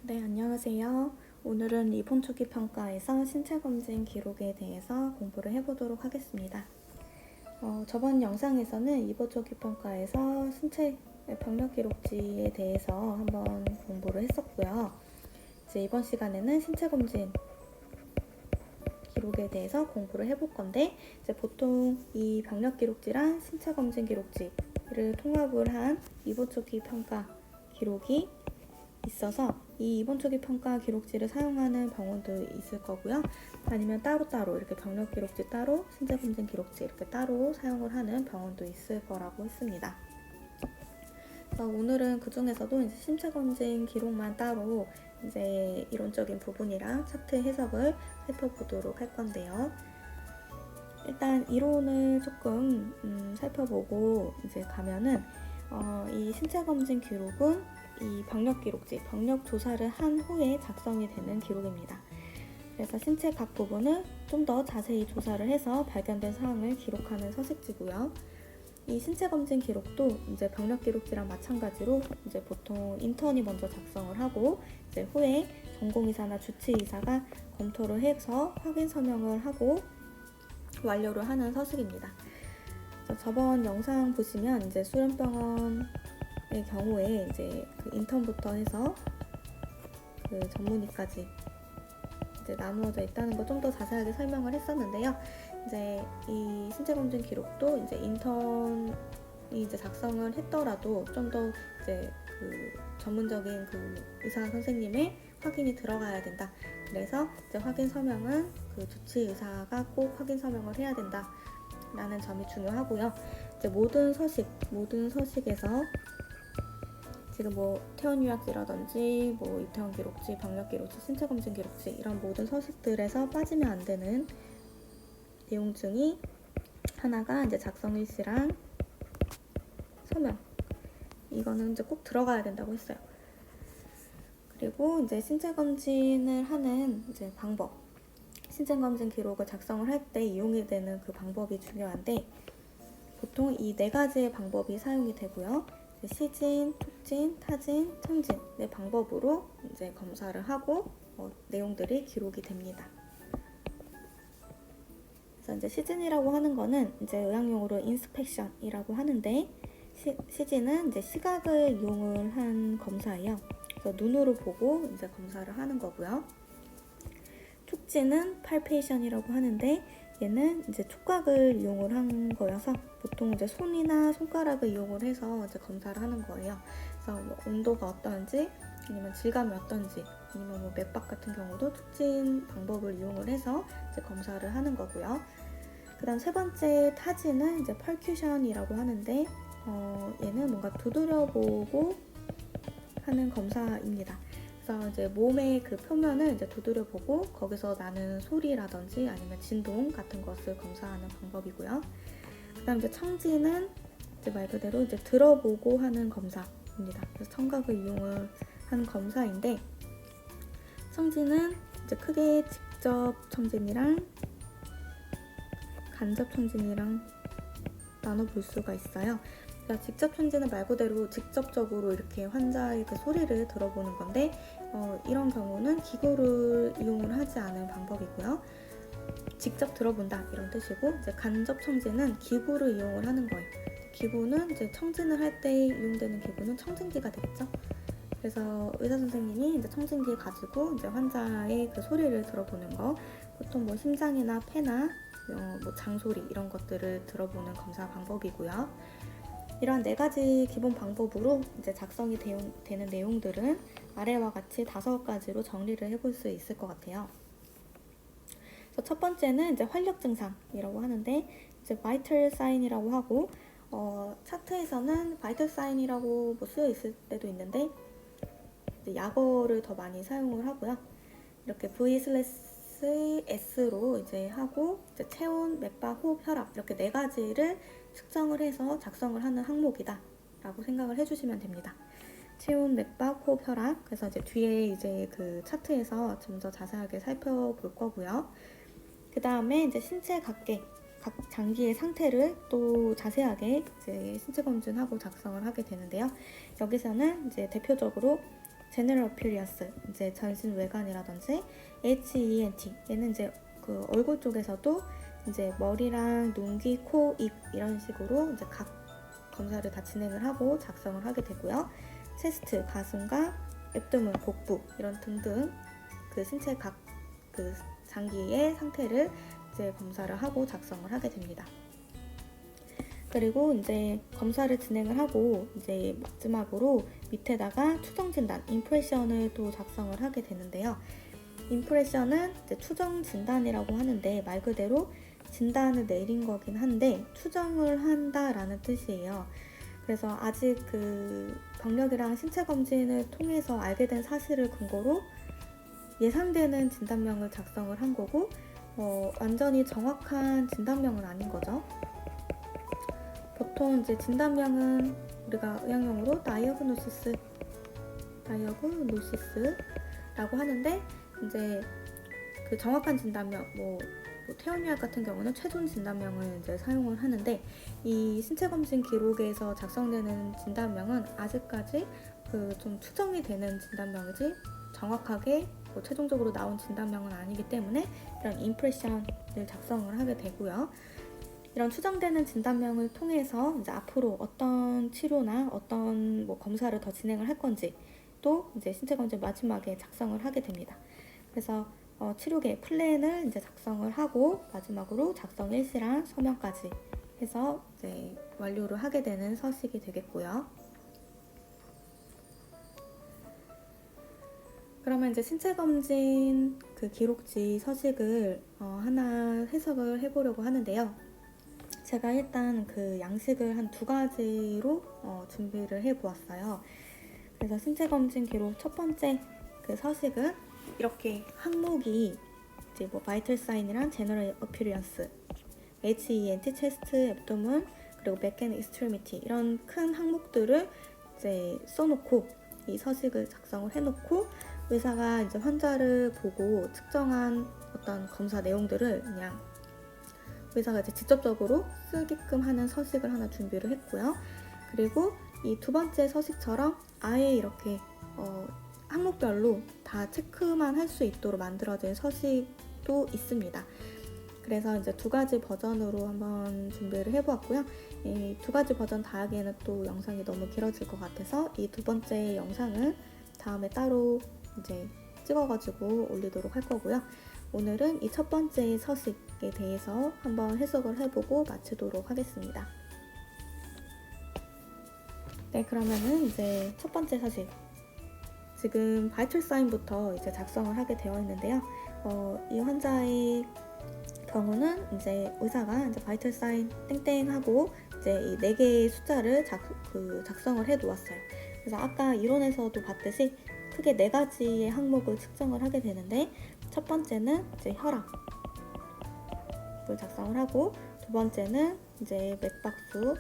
네, 안녕하세요. 오늘은 입원 초기 평가에서 신체 검진 기록에 대해서 공부를 해보도록 하겠습니다. 저번 영상에서는 입원 초기 평가에서 신체 병력 기록지에 대해서 한번 공부를 했었고요. 이제 이번 시간에는 신체 검진 기록에 대해서 공부를 해볼 건데, 이제 보통 이 병력 기록지랑 신체 검진 기록지를 통합을 한 입원 초기 평가 기록이 있어서 이 입원 초기 평가 기록지를 사용하는 병원도 있을 거고요. 아니면 따로따로 이렇게 병력 기록지 따로, 신체 검진 기록지 이렇게 따로 사용을 하는 병원도 있을 거라고 했습니다. 그래서 오늘은 그 중에서도 이제 신체 검진 기록만 따로 이제 이론적인 부분이랑 차트 해석을 살펴보도록 할 건데요. 일단 이론을 조금 살펴보고 이제 가면은 이 신체 검진 기록은 이 병력 기록지, 병력 조사를 한 후에 작성이 되는 기록입니다. 그래서 신체 각 부분을 좀 더 자세히 조사를 해서 발견된 사항을 기록하는 서식지고요. 이 신체 검진 기록도 이제 병력 기록지랑 마찬가지로 이제 보통 인턴이 먼저 작성을 하고 이제 후에 전공의사나 주치의사가 검토를 해서 확인 서명을 하고 완료를 하는 서식입니다. 저번 영상 보시면 이제 수련병원의 경우에 이제 그 인턴부터 해서 그 전문의까지 이제 나누어져 있다는 거 좀 더 자세하게 설명을 했었는데요. 이제 이 신체 검진 기록도 이제 인턴이 이제 작성을 했더라도 좀 더 이제 그 전문적인 그 의사 선생님의 확인이 들어가야 된다. 그래서 이제 확인 서명은 그 주치 의사가 꼭 확인 서명을 해야 된다. 라는 점이 중요하고요. 이제 모든 서식에서 지금 뭐 퇴원 요약지라든지 뭐 입퇴원 기록지, 병력 기록지, 신체 검진 기록지 이런 모든 서식들에서 빠지면 안 되는 내용 중이 하나가 이제 작성 일시랑 서명, 이거는 이제 꼭 들어가야 된다고 했어요. 그리고 이제 신체 검진을 하는 이제 방법, 신체 검진 기록을 작성을 할 때 이용이 되는 그 방법이 중요한데, 보통 이 4가지의 방법이 사용이 되고요. 시진, 촉진, 타진, 청진 네 방법으로 이제 검사를 하고 내용들이 기록이 됩니다. 그래서 이제 시진이라고 하는 거는 이제 의학용어로 인스펙션이라고 하는데, 시진은 이제 시각을 이용을 한 검사예요. 그래서 눈으로 보고 이제 검사를 하는 거고요. 촉진은 팔페이션이라고 하는데, 얘는 이제 촉각을 이용을 한 거여서 보통 이제 손이나 손가락을 이용을 해서 이제 검사를 하는 거예요. 그래서 뭐 온도가 어떤지, 아니면 질감이 어떤지, 아니면 뭐 맥박 같은 경우도 촉진 방법을 이용을 해서 이제 검사를 하는 거고요. 그다음 세 번째 타지는 이제 펄큐션이라고 하는데, 얘는 뭔가 두드려보고 하는 검사입니다. 그래서 이제 몸의 그 표면을 이제 두드려보고 거기서 나는 소리라든지 아니면 진동 같은 것을 검사하는 방법이고요. 그다음 이제 청진은 이제 말 그대로 이제 들어보고 하는 검사입니다. 그래서 청각을 이용을 하는 검사인데, 청진은 이제 크게 직접 청진이랑 간접 청진이랑 나눠볼 수가 있어요. 직접 청진은 말 그대로 직접적으로 이렇게 환자의 그 소리를 들어보는 건데, 이런 경우는 기구를 이용을 하지 않은 방법이고요. 직접 들어본다 이런 뜻이고, 이제 간접 청진은 기구를 이용을 하는 거예요. 기구는 이제 청진을 할 때 이용되는 기구는 청진기가 되겠죠. 그래서 의사 선생님이 이제 청진기 가지고 이제 환자의 그 소리를 들어보는 거, 보통 뭐 심장이나 폐나 뭐 장소리 이런 것들을 들어보는 검사 방법이고요. 이런 4가지 기본 방법으로 이제 작성이 되는 내용들은 아래와 같이 5가지로 정리를 해볼 수 있을 것 같아요. 그래서 첫 번째는 이제 활력 증상이라고 하는데, 이제 바이털 사인이라고 하고, 차트에서는 바이털 사인이라고 뭐 쓰여 있을 때도 있는데, 이제 약어를 더 많이 사용을 하고요. 이렇게 V/S로 이제 하고, 이제 체온, 맥박, 호흡, 혈압 이렇게 4가지를 측정을 해서 작성을 하는 항목이다 라고 생각을 해주시면 됩니다. 체온, 맥박, 호흡, 혈압. 그래서 이제 뒤에 이제 그 차트에서 좀 더 자세하게 살펴볼 거고요. 그 다음에 이제 신체 각 장기의 상태를 또 자세하게 이제 신체 검진하고 작성을 하게 되는데요. 여기서는 이제 대표적으로 General Appearance, 이제 전신 외관이라든지, HENT, 얘는 이제 그 얼굴 쪽에서도 이제 머리랑 눈, 귀, 코, 입 이런 식으로 이제 각 검사를 다 진행을 하고 작성을 하게 되고요. 체스트, 가슴과 앱도문, 복부 이런 등등 그 신체 각 그 장기의 상태를 이제 검사를 하고 작성을 하게 됩니다. 그리고 이제 검사를 진행을 하고 이제 마지막으로 밑에다가 추정 진단, 임프레션을 또 작성을 하게 되는데요. 임프레션은 이제 추정 진단이라고 하는데 말 그대로 진단을 내린 거긴 한데 추정을 한다라는 뜻이에요. 그래서 아직 그 병력이랑 신체 검진을 통해서 알게 된 사실을 근거로 예상되는 진단명을 작성을 한 거고 완전히 정확한 진단명은 아닌 거죠. 보통 이제 진단명은 우리가 의학용어로 다이어그노시스라고 하는데 이제 그 정확한 진단명 뭐 태어미학 같은 경우는 최종 진단명을 이제 사용을 하는데 이 신체 검진 기록에서 작성되는 진단명은 아직까지 그 좀 추정이 되는 진단명이지 정확하게 뭐 최종적으로 나온 진단명은 아니기 때문에 이런 임프레션을 작성을 하게 되고요. 이런 추정되는 진단명을 통해서 이제 앞으로 어떤 치료나 어떤 뭐 검사를 더 진행을 할 건지 또 이제 신체 검진 마지막에 작성을 하게 됩니다. 그래서 치료 계획 플랜을 이제 작성을 하고 마지막으로 작성 일시랑 서명까지 해서 이제 완료를 하게 되는 서식이 되겠고요. 그러면 이제 신체 검진 그 기록지 서식을 하나 해석을 해보려고 하는데요. 제가 일단 그 양식을 한 2가지로 준비를 해보았어요. 그래서 신체 검진 기록 첫 번째 그 서식은 이렇게 항목이 이제 뭐 바이털 사인이랑 제너럴 어피리언스, HENT, 체스트, 앱도문, 그리고 백 앤 익스트리미티 이런 큰 항목들을 이제 써놓고 이 서식을 작성을 해놓고 의사가 이제 환자를 보고 측정한 어떤 검사 내용들을 그냥 의사가 이제 직접적으로 쓰게끔 하는 서식을 하나 준비를 했고요. 그리고 이 2번째 서식처럼 아예 이렇게 항목별로 다 체크만 할 수 있도록 만들어진 서식도 있습니다. 그래서 이제 2가지 버전으로 한번 준비를 해보았고요. 이 2가지 버전 다 하기에는 또 영상이 너무 길어질 것 같아서 이 2번째 영상은 다음에 따로 이제 찍어가지고 올리도록 할 거고요. 오늘은 이 첫 번째 서식에 대해서 한번 해석을 해보고 마치도록 하겠습니다. 네, 그러면은 이제 첫 번째 서식. 지금 바이털 사인부터 이제 작성을 하게 되어 있는데요. 이 환자의 경우는 이제 의사가 이제 바이털 사인 땡땡 하고 이제 이 4개의 숫자를 작성을 해 놓았어요. 그래서 아까 이론에서도 봤듯이 크게 4가지의 항목을 측정을 하게 되는데 첫 번째는 이제 혈압을 작성을 하고 두 번째는 이제 맥박수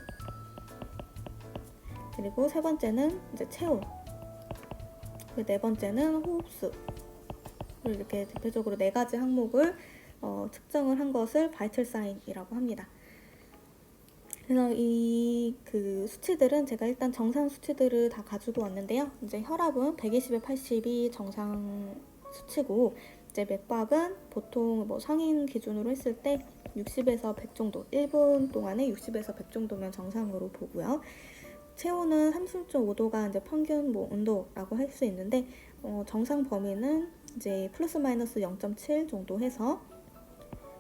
그리고 세 번째는 이제 체온 그리고 네 번째는 호흡수 이렇게 대표적으로 4가지 항목을 측정을 한 것을 바이털 사인이라고 합니다. 그래서 이 그 수치들은 제가 일단 정상 수치들을 다 가지고 왔는데요. 이제 혈압은 120에 80이 정상 수치고 이제 맥박은 보통 뭐 성인 기준으로 했을 때 60에서 100 정도, 1분 동안에 60에서 100 정도면 정상으로 보고요. 체온은 36.5도가 이제 평균 뭐 온도라고 할 수 있는데 정상 범위는 이제 플러스 마이너스 0.7 정도 해서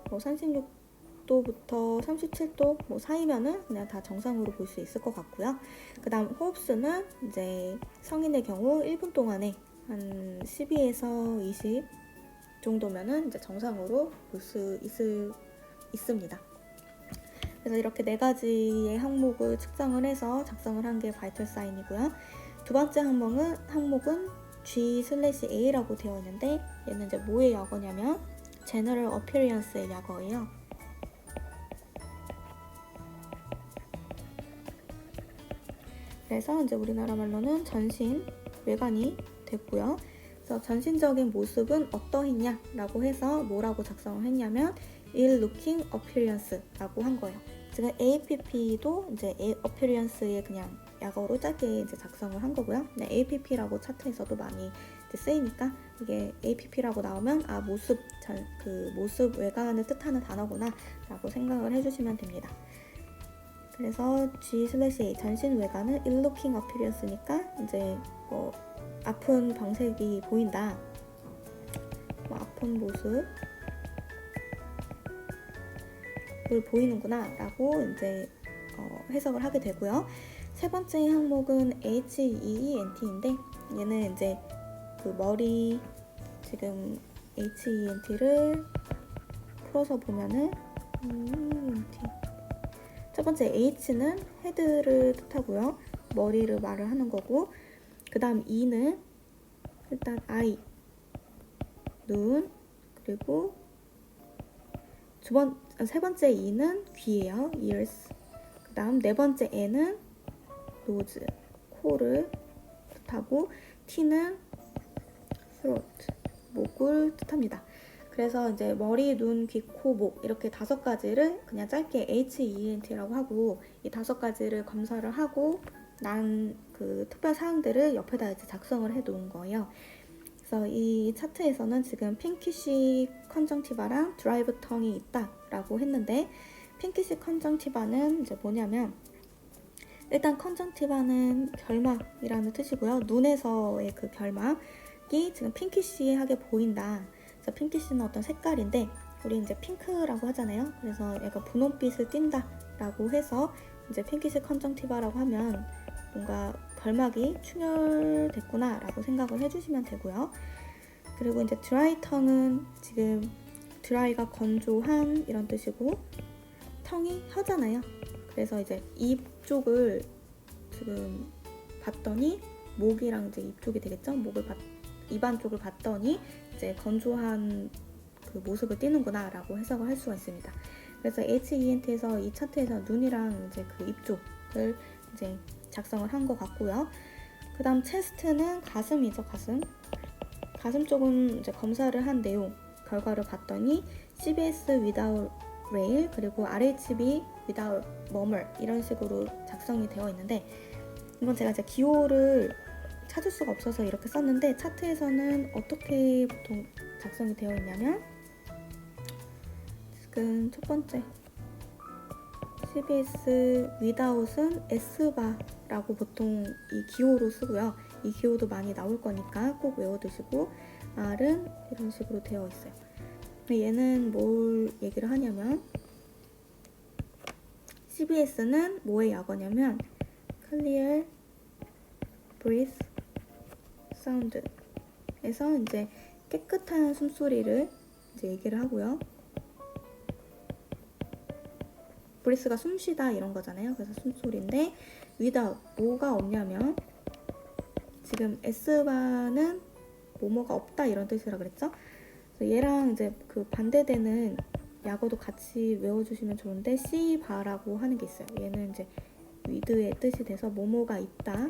뭐 36도부터 37도 뭐 사이면은 그냥 다 정상으로 볼 수 있을 것 같고요. 그 다음 호흡수는 이제 성인의 경우 1분 동안에 한 12에서 20 정도면은 이제 정상으로 볼 수 있습니다. 그래서 이렇게 4가지의 항목을 측정을 해서 작성을 한 게 바이털 사인이고요. 두 번째 항목은 G/A라고 되어 있는데 얘는 이제 뭐의 약어냐면 General Appearance의 약어예요. 그래서 이제 우리나라 말로는 전신 외관이 됐고요. 그래서 전신적인 모습은 어떠했냐라고 해서 뭐라고 작성을 했냐면 ill-looking appearance라고 한 거예요. 지금 APP도 이제 appearance의 그냥 약어로 짧게 이제 작성을 한 거고요. 네, APP라고 차트에서도 많이 이제 쓰이니까 이게 APP라고 나오면 아 모습 그 모습 외관을 뜻하는 단어구나 라고 생각을 해주시면 됩니다. 그래서 G/A 전신 외관은 ill looking appearance니까 이제 뭐 아픈 병색이 보인다, 뭐 아픈 모습을 보이는구나 라고 이제 해석을 하게 되고요. 세 번째 항목은 HEENT인데 얘는 이제 그 머리 지금 HENT를 풀어서 보면은 첫 번째 H는 헤드를 뜻하고요. 머리를 말을 하는 거고, 그 다음 E는 일단 eye, 눈, 그리고 세 번째 E는 귀예요. ears. 그 다음 네 번째 N은 nose, 코를 뜻하고, T는 throat, 목을 뜻합니다. 그래서 이제 머리, 눈, 귀, 코, 목 이렇게 5가지를 그냥 짧게 HENT라고 하고 이 5가지를 검사를 하고 난 그 특별 사항들을 옆에다 이제 작성을 해 놓은 거예요. 그래서 이 차트에서는 지금 핑키시 컨정티바랑 드라이브 텅이 있다라고 했는데 핑키시 컨정티바는 이제 뭐냐면 일단 컨정티바는 결막이라는 뜻이고요. 눈에서의 그 결막이 지금 핑키시하게 보인다. 그래서 핑키시는 어떤 색깔인데 우리 이제 핑크라고 하잖아요. 그래서 약간 분홍빛을 띈다라고 해서 이제 핑키시 컨정티바라고 하면 뭔가 결막이 충혈됐구나라고 생각을 해주시면 되고요. 그리고 이제 드라이 텅은 지금 드라이가 건조한 이런 뜻이고 텅이 혀잖아요. 그래서 이제 입 쪽을 지금 봤더니 목이랑 이제 입 쪽이 되겠죠. 입안 쪽을 봤더니 이제 건조한 그 모습을 띠는구나 라고 해석을 할 수가 있습니다. 그래서 HENT에서 이 차트에서 눈이랑 이제 그 입 쪽을 이제 작성을 한 것 같고요. 그 다음 체스트는 가슴이죠. 가슴 쪽은 이제 검사를 한 내용 결과를 봤더니 CBS without rail 그리고 RHB without murmur 이런 식으로 작성이 되어 있는데 이건 제가 이제 기호를 찾을 수가 없어서 이렇게 썼는데 차트에서는 어떻게 보통 작성이 되어 있냐면 지금 첫 번째 CBS without은 S바라고 보통 이 기호로 쓰고요. 이 기호도 많이 나올 거니까 꼭 외워두시고 R은 이런 식으로 되어 있어요. 얘는 뭘 얘기를 하냐면 CBS는 뭐의 약어냐면 Clear Breath Sound 에서 이제 깨끗한 숨소리를 이제 얘기를 하고요. 브리스가 숨쉬다 이런 거잖아요. 그래서 숨소리인데 without 뭐가 없냐면 지금 S바는 뭐뭐가 없다 이런 뜻이라 그랬죠. 그래서 얘랑 이제 그 반대되는 약어도 같이 외워주시면 좋은데 C바라고 하는 게 있어요. 얘는 이제 with의 뜻이 돼서 뭐뭐가 있다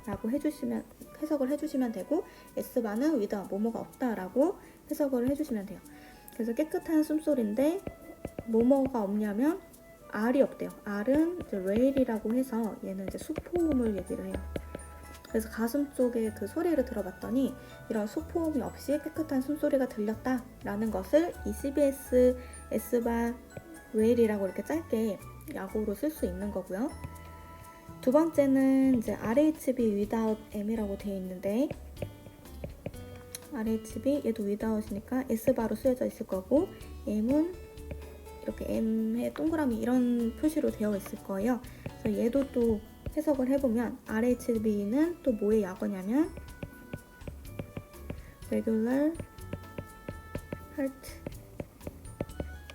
라고 해석을 해주시면 되고 S바는 without 뭐뭐가 없다 라고 해석을 해주시면 돼요. 그래서 깨끗한 숨소리인데 뭐뭐가 없냐면 R이 없대요. R은 이제 rail이라고 해서 얘는 이제 수포음을 얘기를 해요. 그래서 가슴 쪽에 그 소리를 들어봤더니 이런 수포음이 없이 깨끗한 숨소리가 들렸다라는 것을 이 CBS S바 rail이라고 이렇게 짧게 약어로 쓸 수 있는 거고요. 두 번째는 이제 RHB without M이라고 되어 있는데 RHB 얘도 without이니까 S바로 쓰여져 있을 거고 M은 이렇게 M의 동그라미 이런 표시로 되어 있을 거예요. 그래서 얘도 또 해석을 해보면 RHB는 또 뭐의 약어냐면 Regular Heart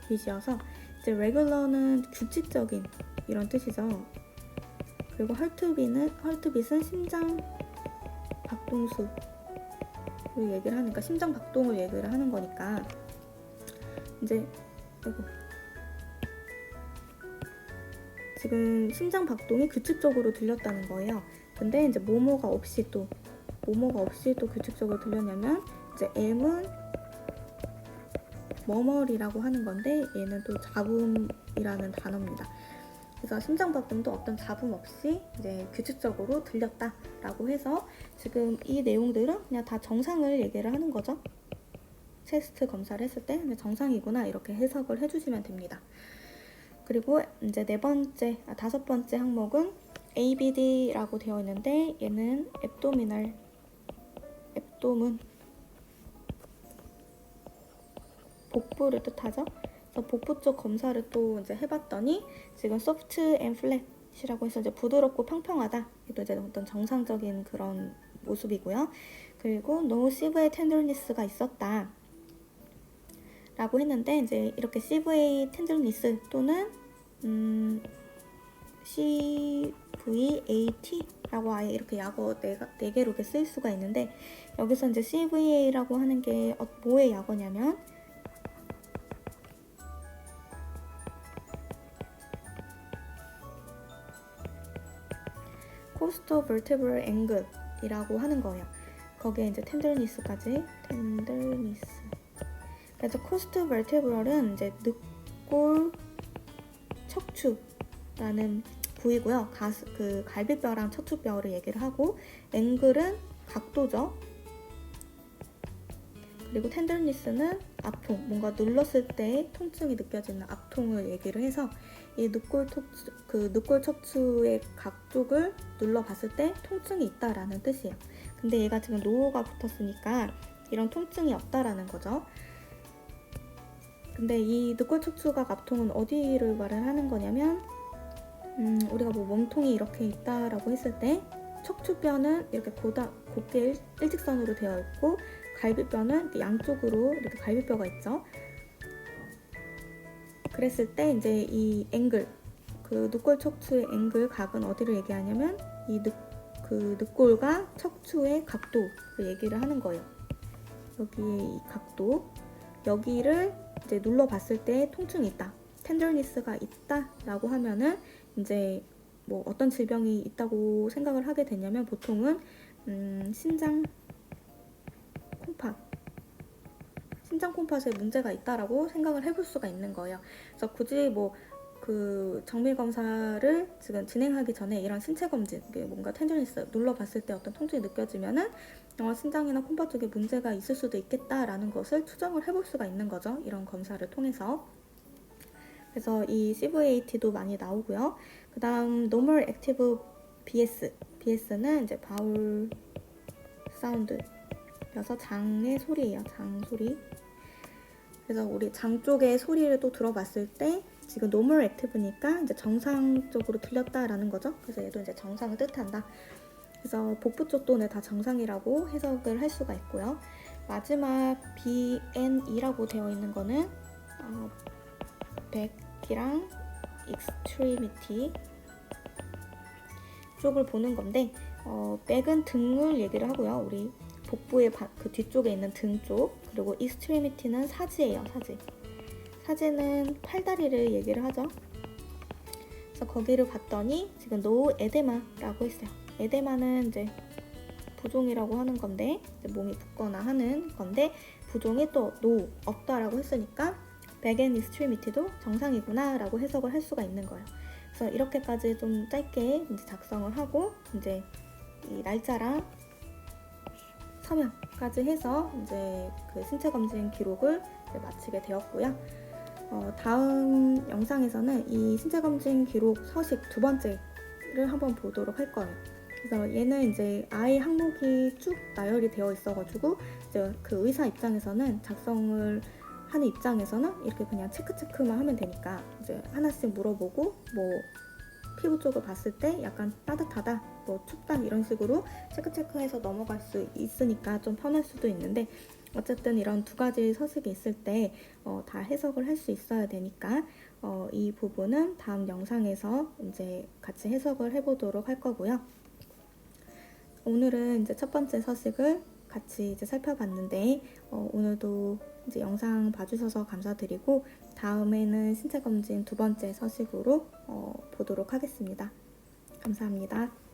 Beat이어서 이제 Regular는 규칙적인 이런 뜻이죠. 그리고 Heartbeat은 심장 박동수를 얘기를 하니까 심장 박동을 얘기를 하는 거니까 이제 지금 심장 박동이 규칙적으로 들렸다는 거예요. 근데 이제 뭐뭐가 없이 또 규칙적으로 들렸냐면 이제 M은 머멀이라고 하는 건데 얘는 또 잡음이라는 단어입니다. 그래서 심장박동도 어떤 잡음 없이 이제 규칙적으로 들렸다라고 해서 지금 이 내용들은 그냥 다 정상을 얘기를 하는 거죠. 체스트 검사를 했을 때 정상이구나 이렇게 해석을 해주시면 됩니다. 그리고 이제 다섯 번째 항목은 ABD라고 되어 있는데 얘는 앱도문 복부를 뜻하죠. 그래서 복부 쪽 검사를 또 이제 해봤더니 지금 soft and flat이라고 해서 이제 부드럽고 평평하다. 이것도 이제 어떤 정상적인 그런 모습이고요. 그리고 no severe tenderness가 있었다. 라고 했는데 이제 이렇게 severe tenderness 또는 CVAT라고 아예 이렇게 약어 4개로 이렇게 쓸 수가 있는데 여기서 이제 CVA라고 하는 게 뭐의 약어냐면 costo vertebral angle이라고 하는 거예요. 거기에 이제 tenderness까지 그래서 costo vertebral은 이제 늑골 척추라는 부위고요. 그 갈비뼈랑 척추뼈를 얘기를 하고 앵글은 각도죠. 그리고 텐더니스는 아통, 뭔가 눌렀을 때 통증이 느껴지는 아통을 얘기를 해서 이 늑골 척추의 각 쪽을 눌러봤을 때 통증이 있다라는 뜻이에요. 근데 얘가 지금 노가 붙었으니까 이런 통증이 없다라는 거죠. 근데 이 늑골 척추각 압통은 어디를 말을 하는 거냐면 우리가 뭐 몸통이 이렇게 있다라고 했을 때 척추뼈는 이렇게 곱게 일직선으로 되어 있고 갈비뼈는 양쪽으로 이렇게 갈비뼈가 있죠. 그랬을 때 이제 이 앵글, 그 늑골 척추의 앵글 각은 어디를 얘기하냐면 이 늑골과 척추의 각도를 얘기를 하는 거예요. 여기에 이 각도, 여기를 이제 눌러봤을 때 통증이 있다, 텐더니스가 있다라고 하면은 이제 뭐 어떤 질병이 있다고 생각을 하게 되냐면 보통은 신장 콩팥에 문제가 있다라고 생각을 해볼 수가 있는 거예요. 그래서 굳이 뭐 그 정밀 검사를 지금 진행하기 전에 이런 신체 검진, 뭔가 텐더니스 눌러봤을 때 어떤 통증이 느껴지면은 신장이나 콩팥 쪽에 문제가 있을 수도 있겠다라는 것을 추정을 해볼 수가 있는 거죠. 이런 검사를 통해서. 그래서 이 CVAT도 많이 나오고요. 그 다음 Normal Active BS는 이제 바울 사운드여서 장의 소리예요. 장 소리. 그래서 우리 장 쪽의 소리를 또 들어봤을 때 지금 Normal Active니까 이제 정상적으로 들렸다라는 거죠. 그래서 얘도 이제 정상을 뜻한다. 그래서 복부 쪽도 다 정상이라고 해석을 할 수가 있고요. 마지막 BNE라고 되어 있는 거는 백이랑 extremity 쪽을 보는 건데 백은 등을 얘기를 하고요. 우리 복부의 그 뒤쪽에 있는 등 쪽, 그리고 extremity는 사지예요. 사지는 팔다리를 얘기를 하죠. 그래서 거기를 봤더니 지금 no 에데마라고 했어요. 에데마는 이제 부종이라고 하는 건데 몸이 붓거나 하는 건데 부종이 또 no 없다라고 했으니까 back and extremity도 정상이구나 라고 해석을 할 수가 있는 거예요. 그래서 이렇게까지 좀 짧게 이제 작성을 하고 이제 이 날짜랑 서명까지 해서 이제 그 신체 검진 기록을 이제 마치게 되었고요. 다음 영상에서는 이 신체 검진 기록 서식 2번째를 한번 보도록 할 거예요. 그래서 얘는 이제 아예 항목이 쭉 나열이 되어 있어가지고 이제 그 의사 입장에서는 작성을 하는 입장에서는 이렇게 그냥 체크만 하면 되니까 이제 하나씩 물어보고 뭐 피부 쪽을 봤을 때 약간 따뜻하다, 뭐 춥다 이런 식으로 체크해서 넘어갈 수 있으니까 좀 편할 수도 있는데 어쨌든 이런 2가지 서식이 있을 때 다 해석을 할 수 있어야 되니까 이 부분은 다음 영상에서 이제 같이 해석을 해보도록 할 거고요. 오늘은 이제 첫 번째 서식을 같이 이제 살펴봤는데 오늘도 이제 영상 봐주셔서 감사드리고 다음에는 신체 검진 2번째 서식으로 보도록 하겠습니다. 감사합니다.